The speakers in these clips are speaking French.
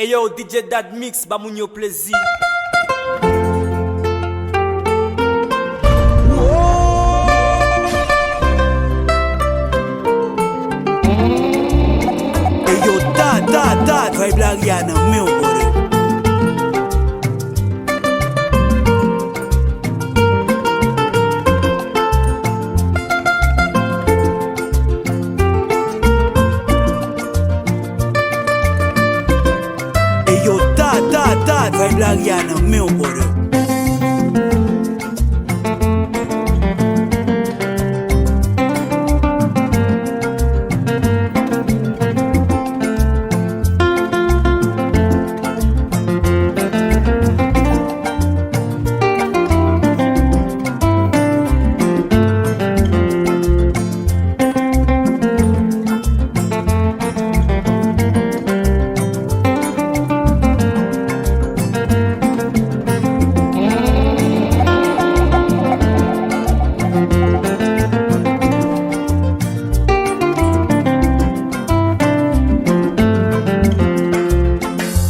Hey yo, DJ Dad Mix, ba moun yo plaisir. Hey yo, Dad, vibe la Rihanna, meu body. Hey yo, Dad, vibe la Rihanna, meu body.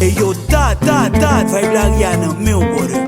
Hey yo, Dad, vibe la Rihanna, meu body.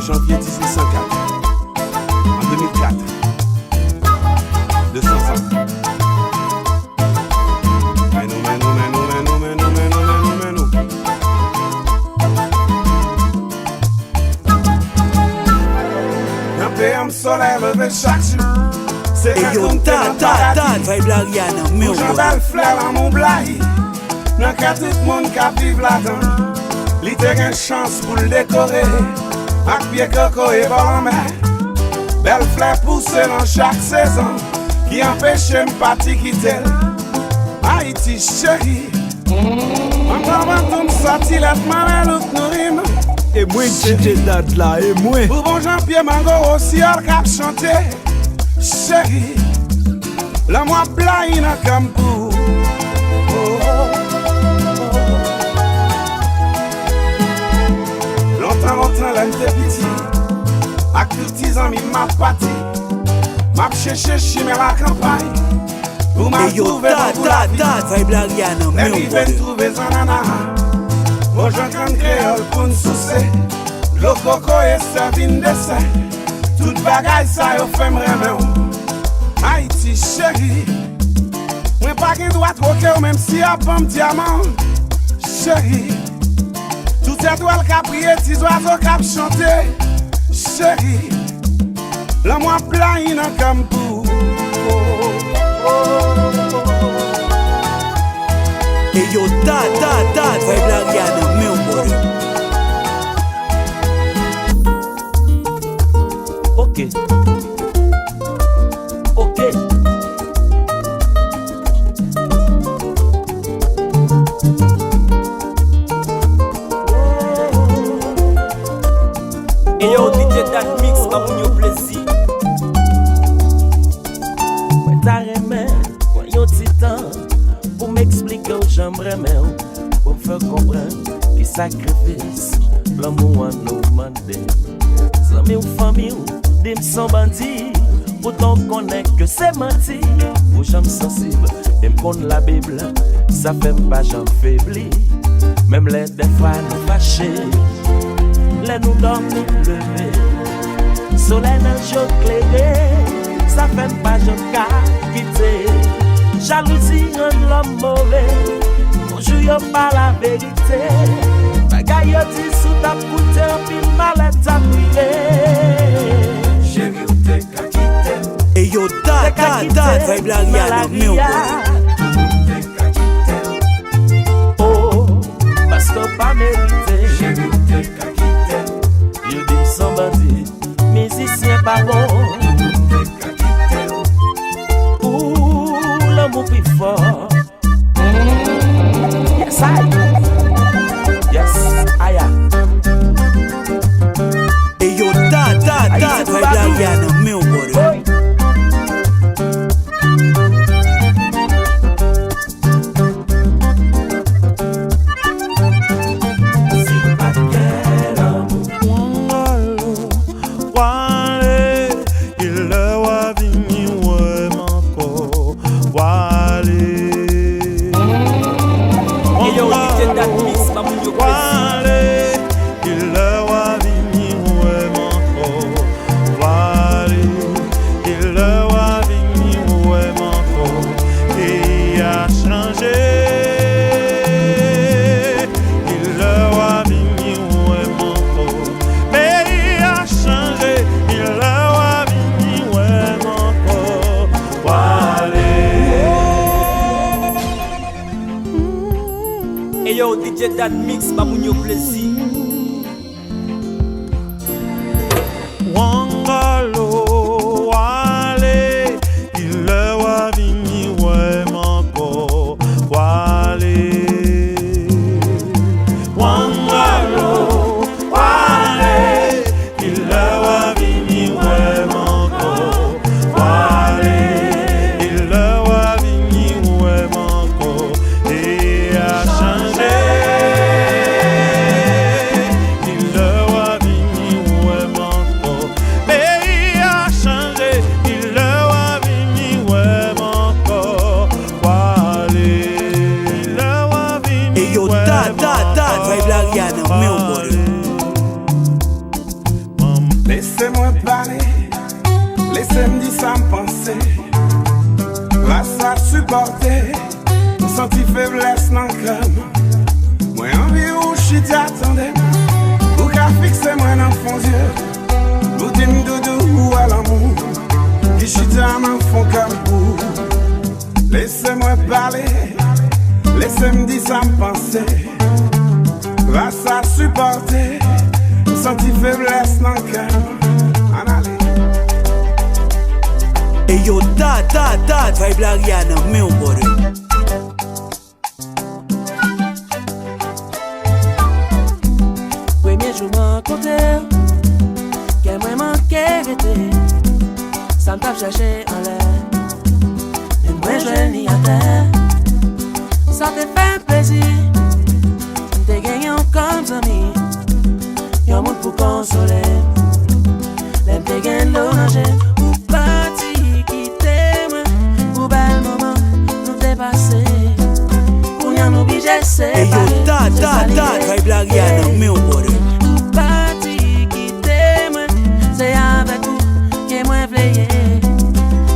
Janvier 1804, en 2004, 200 ans. Menou. Un PM soleil levé chaque jour. C'est Hey yo, Dad, vibe la Rihanna, meu J'en body. bel fleur dans mon blaye. Nan ka tout monde qui vive là-dedans. Li te gen chance pour le décorer. Ak pied coco et bon mer. Belle fleur pousse dans chaque saison. Qui empêche m'parti quitter. Haïti chérie. Encore tout m'sorti la m'amène l'autre nourrim. Et moi, DJ Dad là, et moi. Pour bon Jean-Pierre Mango aussi al cap chanter. Chérie. La moi blaye nan campou. Longtemps, là, j'étais petit. Avec tout petits amis, m'a pâti. M'a cherché chimé la campagne. Pour m'a Hey yo, trouvé dans la vie. Dad, vibe la Rihanna, Mais meu il veut body. trouver Zanana. Moi, j'en créole pour nous soucer. Le coco est servi de dessert. Toute bagaille, ça, yo fait m'remer. Haïti, chérie. Moi, pas qu'un doit troquer, même si y'a pas un diamant. Chérie. Tout étoile qui a prié, petits oiseaux qui a chanté. Chérie, la moi plagne dans campou. Hey yo, Dad, vibe la Rihanna, meu body. Ok. Hey yo, DJ Dad Mix, ba moun yo plaisir. Mwen ta remè, mwen yon titan pour m'expliquer où j'aimerais même pour me faire comprendre les sacrifices l'amour à nous demander. Amis ou famille ou dim sans bandit, autant qu'on est que c'est menti. Ou j'aime sensible, et m'conne la Bible, ça fait pas j'en faibli. Même les des fois nous fâchés, les nous dorment nous lever. Soleil dans le jour clairé, ça fait pas j'en quitter. Jalousie rend l'homme mauvais. Bonjour y'a pas la vérité. Bagay yo di sou tap koute pile mal t'a privé. Chérie, ou te ka kite. Hey yo, Dad, vibe la Rihanna, meu body. Te ka kite. Oh, parce que pas mérité. Chérie, ou te ka kite. You sans bandit, musicien baron. Pour l'amour plus fort. Yes, I am. Hey yo, da, Vibe Lariana, meu body. Yo, DJ Dan Mix, pas mon plaisir. Wangalo, wale, il wa vini we mako, wale. Wangalo, wale, il wa vini we mako, wale. Il wa vini we mako, et a changé. Vibe Lariana, meu body. Laissez-moi parler, laissez-moi dire ça me penser. Grâce à supporter, senti faiblesse dans le cœur. Moi envie où je suis t'attendais. Ou qu'à fixer moi dans le fond Dieu. Ou t'aimes doudou ou à l'amour. Qui je suis dans mon fond comme vous. Laissez-moi parler, laissez-moi dire ça me penser. Grâce à supporter, senti faiblesse dans le cœur. En aller. Hey yo, da, Vibe Lariana, meu body. Premier jour m'en côté, qu'elle m'a manqué arrêté. Ça me tape chercher en l'air. Mais moi je n'y à terre. Ça te fait plaisir. T'es gagnant comme amis. Y'a monde pour consoler. L'aime t'es gagne l'oranger. Ou parti quitter moi. Ou bel moment nous dépasser. Pour y en obliger c'est. Hey yo, da, Vibe Lariana, meu body. Ou parti quitter moi. C'est avec vous que moi veillé.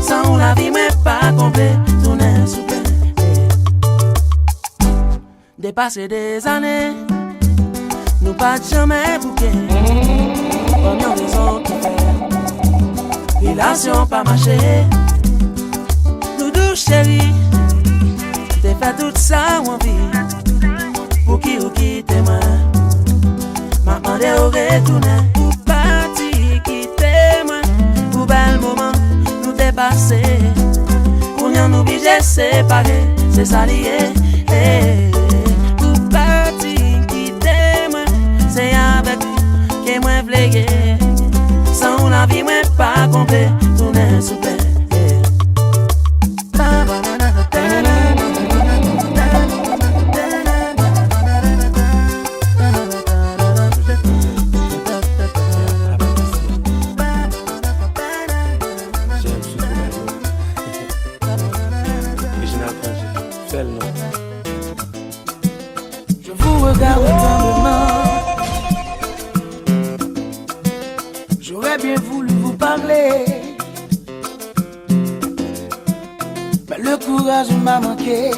Sans la vie moi pas complet. Tourner sous peine. Dépasser des années, nous pas jamais bouquet. Combien de raisons qui fait relation pas marché. Doudou chéri, t'es fait tout ça en vie. Pour qui ou qui t'es moi, m'a demandé au retourner. Pour parti quitter moi, pour bel moment nous dépasser. Pour nous obliger séparer, c'est ça lié. C'est avec vous que moi v'légué. Sans la vie moi pas complet. Tourner sous peine. Je vous regarde tendrement. J'aurais bien voulu vous parler, mais le courage m'a manqué.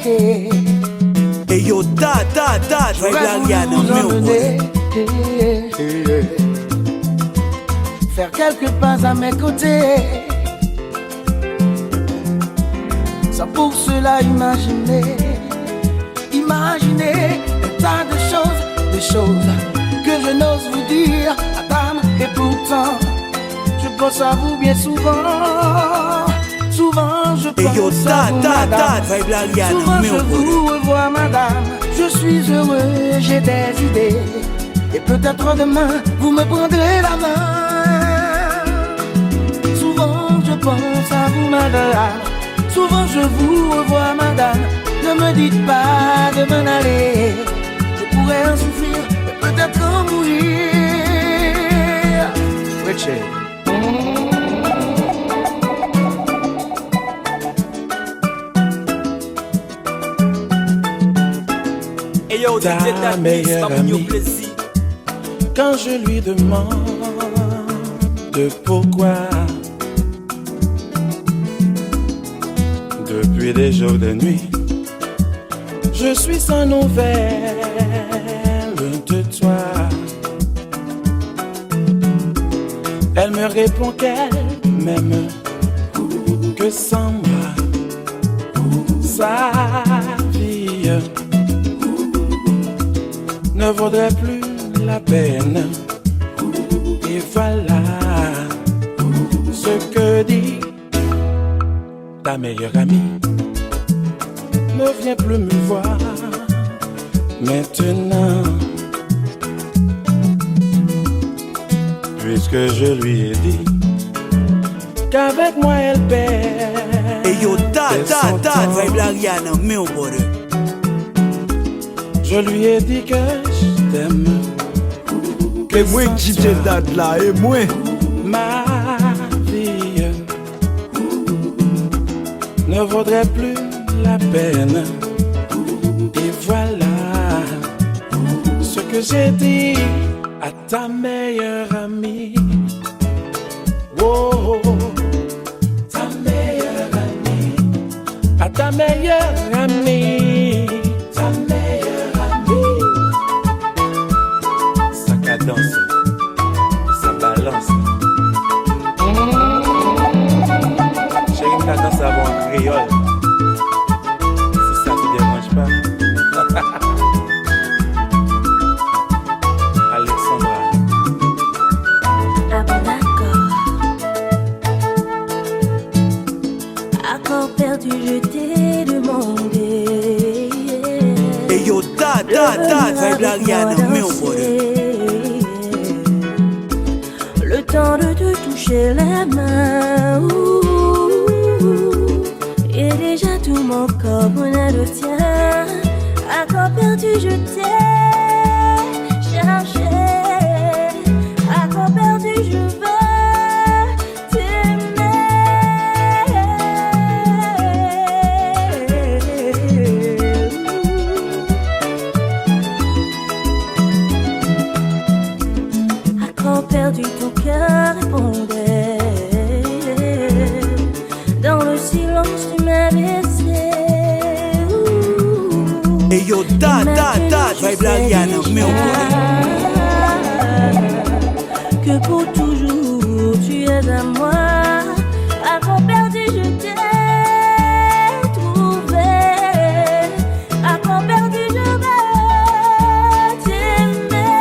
Hey yo, da, Vibe Lariana, meu body. Faire quelques pas à mes côtés, sans pour cela imaginer un tas de choses que je n'ose vous dire. temps, je pense à vous bien souvent. Souvent je pense à vous, madame. Souvent je vous revois, madame. Je suis heureux, j'ai des idées. Et peut-être demain, vous me prendrez la main. Souvent je pense à vous, madame. Souvent je vous revois, madame. Ne me dites pas de m'en aller. Je pourrais en souffrir et peut-être en mourir. Richard. Et yo, ta meilleure amie, quand je lui demande pourquoi, depuis des jours de nuit, je suis sans nouvelles de toi. Elle me répond qu'elle m'aime, que sans moi, sa vie ne vaudrait plus la peine. Et voilà ce que dit ta meilleure amie. Ne viens plus me voir maintenant, puisque je lui ai dit qu'avec moi elle perd. Et yo, mais au bord. Je lui ai dit que je t'aime. Et moi qui t'ai date là, et moi ma vie ne vaudrait plus la peine. Et voilà ce que j'ai dit à ta meilleure amie. Oh, ta meilleure amie, à ta meilleure amie, ta meilleure amie. Ça cadence, ça balance. J'ai une cadence avant en créole. Alexandra. Ah bon d'accord. Accord perdu, je t'ai demandé. Et yo, mais au bord. Le temps de te toucher la main. Et déjà tout mon corps prenait le tien. Accord perdu, je t'ai cherché. Accord perdu, je veux t'aimer. Accord perdu, ton cœur répondait. Dans le silence, tu m'as laissé. Et yo, vibe mais au bord. Que pour toujours tu es à moi. Accord perdu, je t'ai trouvé. Accord perdu, je veux t'aimer.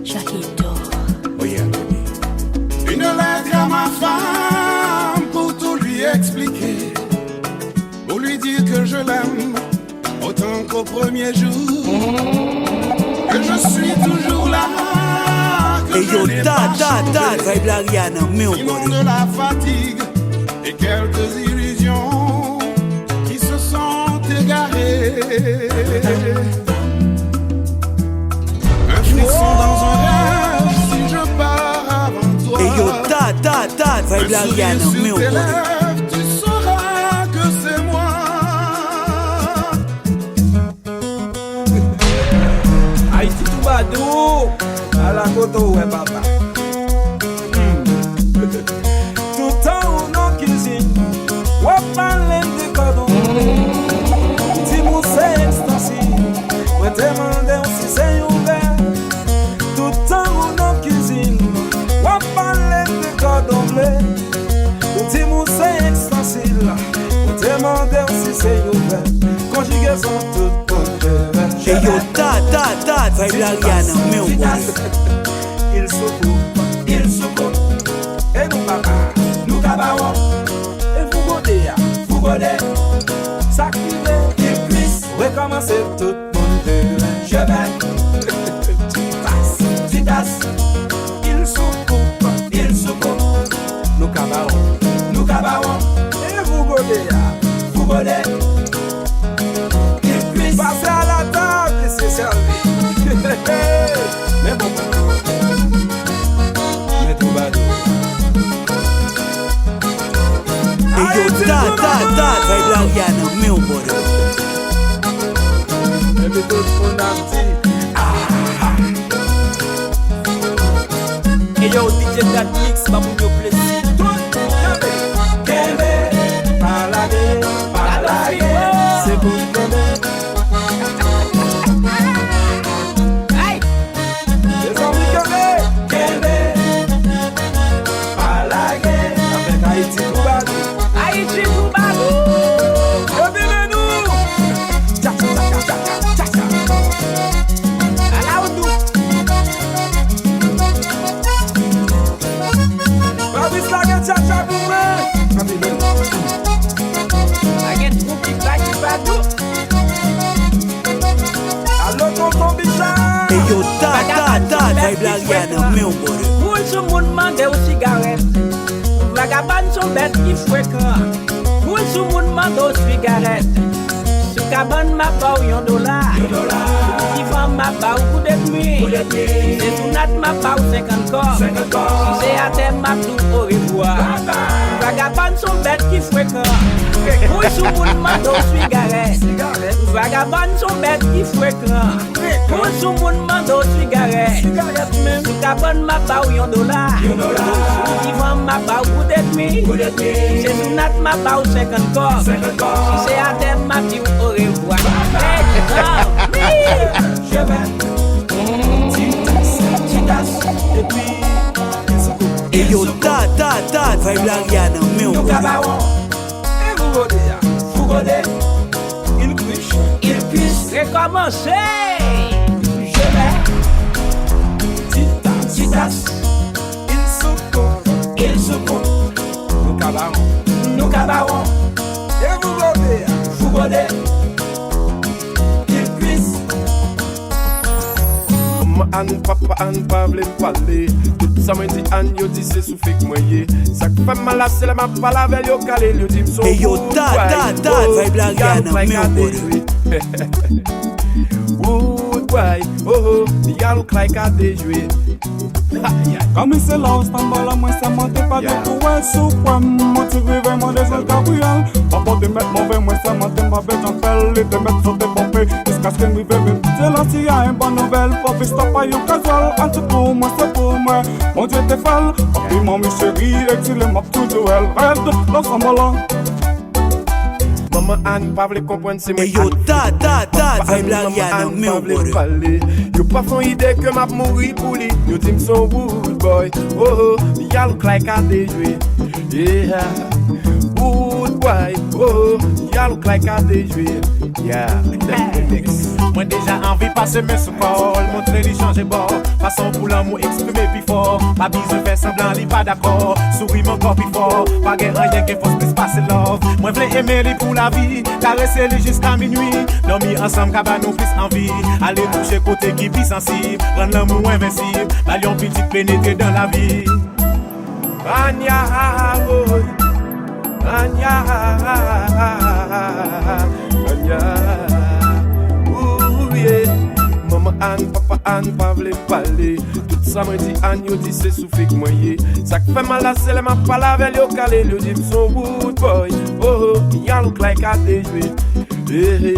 Chaquito. Oh yeah, baby. Une lettre à ma femme pour tout lui expliquer, pour lui dire que je l'aime autant qu'au premier jour, que je suis toujours là, que Et je yo, n'ai pas changé, mais au sinon bord. de la fatigue et quelques illusions qui se sont égarées. Un frisson dans un rêve si je pars avant toi. Et yo, vibe mais au bord. Tu sauras que c'est moi. Haïti tout badou, à la koto ouais papa. Tout temps ou non cuisine, ou parler de cordon. Si vous c'est instanci, vous demandez si c'est ouvert. Tout temps ou non cuisine, ou parler de cordon bleu. Si vous c'est extensible. On demande si c'est ouvert. Conjugaison toute bonne. Et yo, ta, vibe l'Ariane, mais on voit. Il secoue. Et nous papa, nous cabarons. Et vous godez. Ça qui veut, il puisse recommencer tout le monde. Je vais. Titas. Il secoue. Nous cabarons. Et vous godez. Il puisse passer à la table et se servir. Mais bon. Mais tout va bien. Et yo, ta, vibe l'Ariane, mais on voit. Et puis tout le monde a dit. Et yo, DJ that mix, pas pour yo plaisir. Kembe, palade, c'est pour Kembe. Aïe! Les amis Kembe, palade, avec Haïti Toubadou. Haïti Toubadou! Revenez-nous! Tcha. À la Oudou! Babis la gen tcha pour moi. La gen troupi Haïti Toubadou! Allô tonton Bichard. Et yo, ta, vibe l'Ariane, mais on voit. Pour ce monde mande aux cigarettes. Vagabond sont bêtes qui fréquent. Pour ce monde mande aux cigarettes. Ce cabane m'a pas $1. Si femme m'a pas coup de nuit. Si tout nat m'a pas 50 corps. Si c'est à terre m'a tout au revoir. Vagabond sont bêtes qui fréquent. Pour ce monde mande aux cigarettes. Vagabond sont bêtes qui fréquent. Pour ce monde mande aux cigarettes. Ce cabane m'a pas $1. Si femme m'a pas coup de nuit. Si tout nat m'a pas 50 corps. Si c'est à terre m'a tout au revoir. Je vais. Titas. Et puis. Et yo, ta, vibe l'Ariane, mais on Nous voit. cabarons. Et vous godez. Il puisse Recommencer. Je vais. Titas. Il secoue. Nous cabarons. Et vous godez. Il puisse. Maman Anne, papa Anne, pas vle parler. Tout ça m'a dit Anne, yo dit c'est sous fait que moi yé. Ça fait mal à c'est la m'a pas la veille yo calé, yo dit m'son. Et yo, ta, vibe l'Ariane, mais on voit. Wood boy, oh, y'all look like I did jouer. Comme c'est là, Stambala, moi ça monte pas de tout, ouais, sous quoi, motivé vraiment des ailes Gabriel. Papa de mettre mauvais, moi ça monte ma bête, j'en fais, de mettre sur des pompées, jusqu'à ce que nous vivions. C'est là, s'il y a une bonne nouvelle, faut que je tape à yon casual, en tout pour moi, c'est pour moi, mon Dieu t'es folle. Papi, mamie chérie, exilé m'a toujours elle, rêve, dans Stambala. Maman Anne, pas vle comprendre c'est moi. Et yo, ta, vibe l'Ariane, mais on voit. Yo pas font idée que m'a mouri pour lui. Yo dit m'son wood boy, oh, y'all look like I did jouer. Yeah, wood boy, oh, y'all look like I did jouer. Yeah. Moi déjà envie passer mes sous-calls, montrer lui changer bord. Façon pour l'amour exprimer plus fort. Pas besoin faire semblant, lui pas d'accord. Souris mon corps plus fort. Pas rien qui faut se passer love. Moi v'lais aimer lui pour la vie. Caresser lui jusqu'à minuit. Dormir ensemble car nous plus envie. Aller toucher côté qui plus sensible. Rendre l'amour invincible. Balion petit pénétrer dans la vie. Anya, boy. Anya, Anya. Ouh, yeah. Maman Anne, papa Anne, pas vle parler. Tout ça m'a dit Anne, yo dit c'est sous fait que moi yé. Ça fait mal à celle m'a pas la veille yo calé. Yo dit m'son wood boy, oh, y'all look like I did jouer. Hey,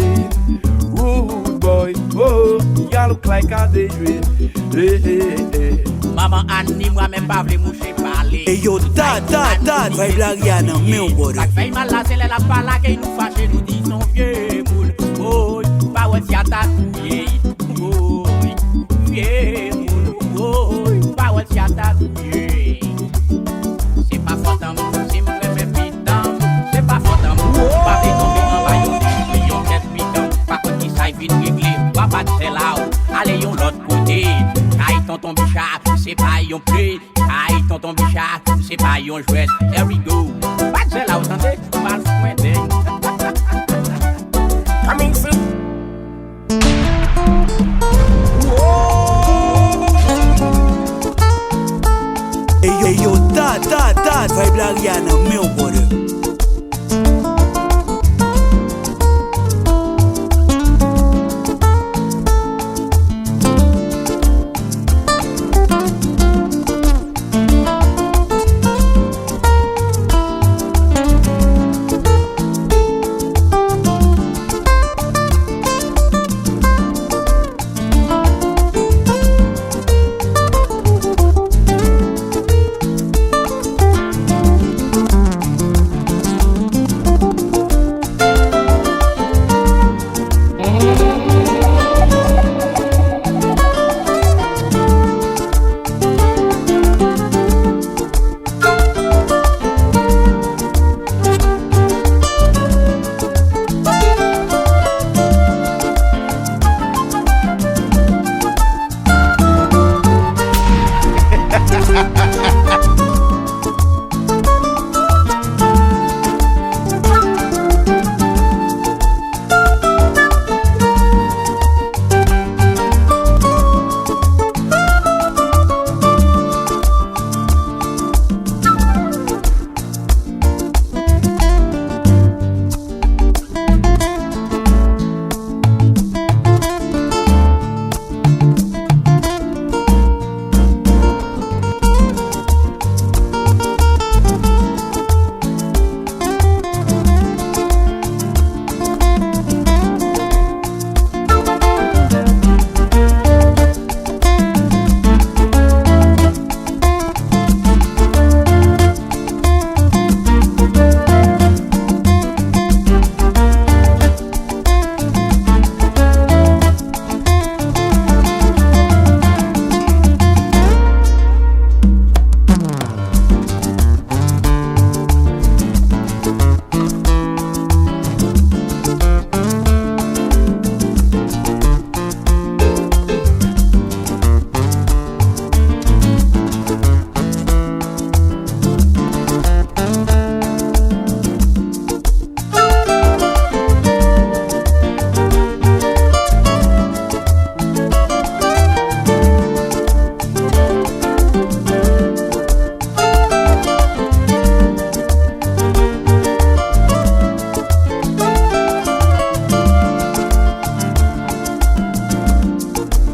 wood boy, oh, y'all look like I did jouer. Hey. Maman Anne ni moi même pas vle moucher parler. Et yo, ta, vibe l'Ariane, mais on voit. Ça fait mal là, c'est la pala qui nous fâche, nous dit son vieux moule. Oh, pas ouais si attaqué. Oh, vieux moule. Oh, pas ouais si attaqué. C'est pas faute en moi, c'est moi même pitam. compris. Aïe, tonton Bichard, c'est pas yon jouet. Here we go. Pas de là, vous entendez? Pas le pointer. Coming soon. Hey yo, ta, vibe l'Ariana, meu brother.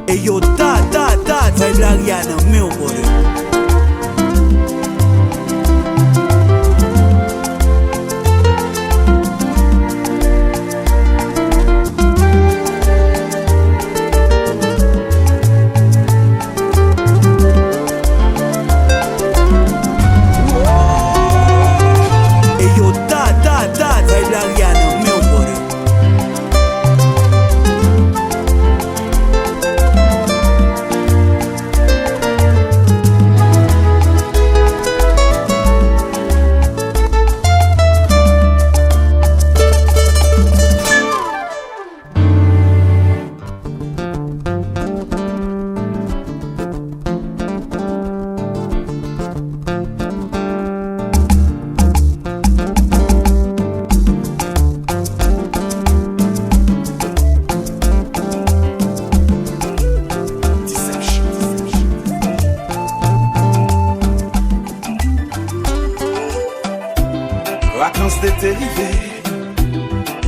Hey yo, ta, vibe l'Ariana, meu brother. Vacances d'été rivé,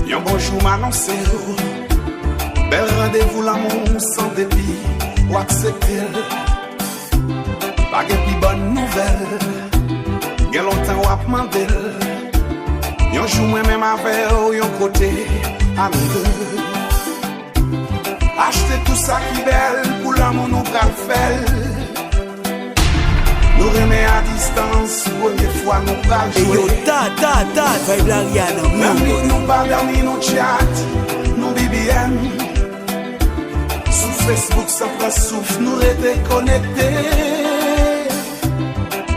yon bonjour m'annonce. Bel rendez-vous l'amour sans dépit, ou accepter. Pas de plus bonne nouvelle, gen longtemps ou ap mandel. Yon jour moi-même avec yon côté, à nous deux. Acheter tout ça qui belle, pour l'amour nous qu'a fait. Nous remet à distance, première fois nous pas jouer. Hey yo, ta, vibe l'Ariana, même nous pas dormi, nous chat, nous BBM. Sur Facebook, sans prendre souffle, nous étions connectés.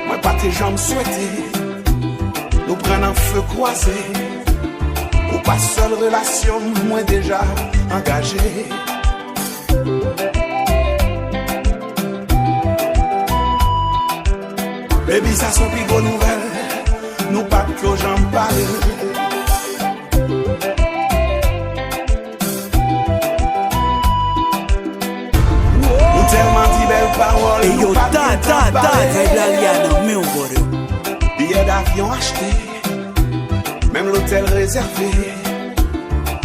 Moi, pas tes jambes souhaitées, nous prenons un feu croisé. Ou pas seule relation, moi déjà engagé. Baby, ça sont plus gros nouvelles. Nous pas que j'en parle. Nous tellement dit belles paroles. Et yo, ta, Vibe Lariana, mais on voit. Billets d'avion achetés, même l'hôtel réservé.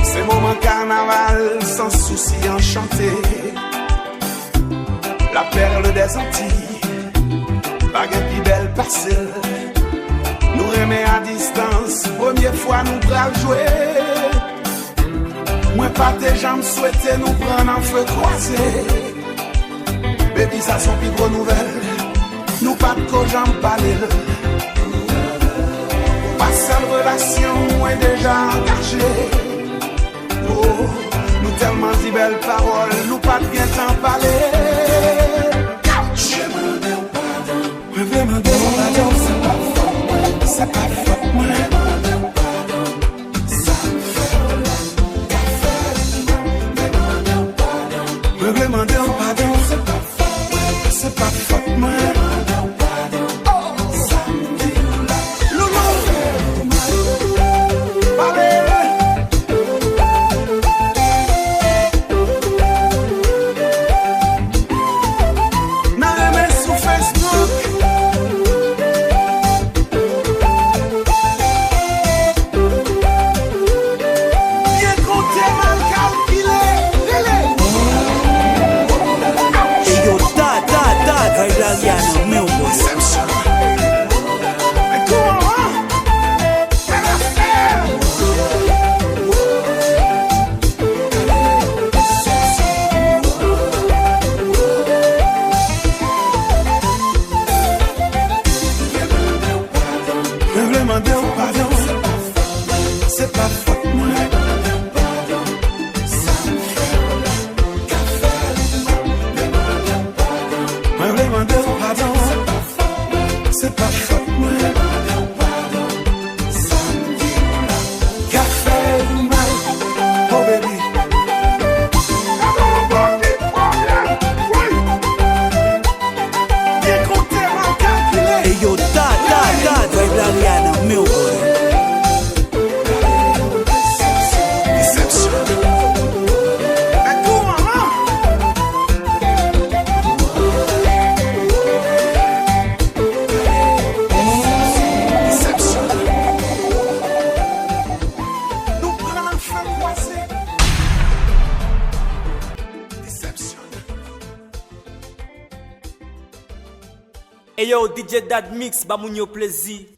C'est moment carnaval, sans souci enchanté. La perle des Antilles, baguette plus belle parcelle. Nous remet à distance, première fois nous pral jouer. Moi pas tes jambes souhaitées nous prendre en feu croisé. Baby ça sont plus gros nouvelles, nous pas de co jambes parler. Pas seule relation, moi déjà engagé. Oh, nous tellement dit belles paroles, nous pas de bien t'en parler. Je me demande pardon, je me demande pardon, c'est pas faute, moi. Je me demande pardon, c'est pas faute, moi. Hey yo, DJ Dad Mix, ba moun yo plaisir.